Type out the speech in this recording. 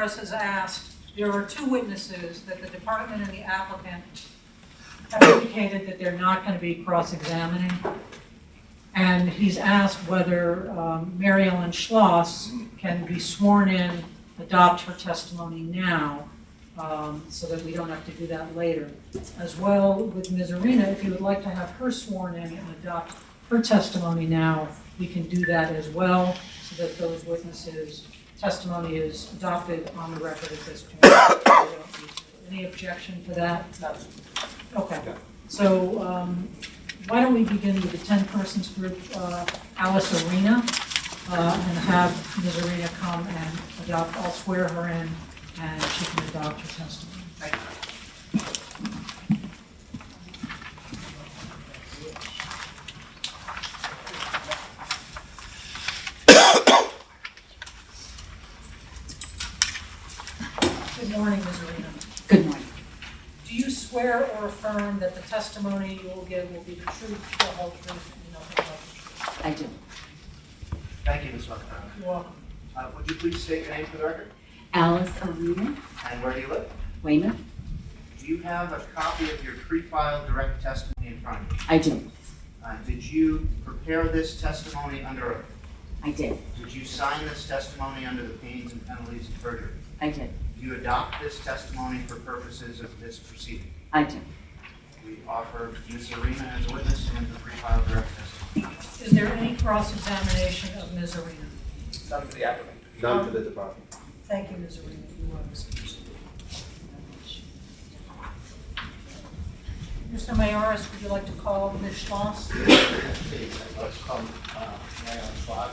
Miyares has asked, there are two witnesses that the department and the applicant have indicated that they're not going to be cross-examining. And he's asked whether Mary Ellen Schloss can be sworn in, adopt her testimony now, so that we don't have to do that later. As well with Ms. Arena, if you would like to have her sworn in and adopt her testimony now, we can do that as well, so that those witnesses' testimony is adopted on the record at this point. We don't need to. Any objection to that? No. Okay. So why don't we begin with the 10 persons group, Alice Arena, and have Ms. Arena come and adopt. I'll swear her in, and she can adopt her testimony. Thank you. Good morning, Ms. Arena. Good morning. Do you swear or affirm that the testimony you will give will be the truth, the whole truth, and nothing but the truth? I do. Thank you, Ms. McCarthy. You're welcome. Would you please state your name for the record? Alice Arena, And where do you live? Weymouth. Do you have a copy of your pre-filed direct testimony in front of you? I do. Did you prepare this testimony under oath? I did. Did you sign this testimony under the pains and penalties of perjury? I did. Do you adopt this testimony for purposes of this proceeding? I do. We offer Ms. Arena as a witness and the pre-filed direct testimony. Is there any cross-examination of Ms. Arena? None for the applicant. None to the department. Thank you, Ms. Arena. You are excused. Mr. Miyares, would you like to call Ms. Schloss? Let's call Mary Ellen Schloss.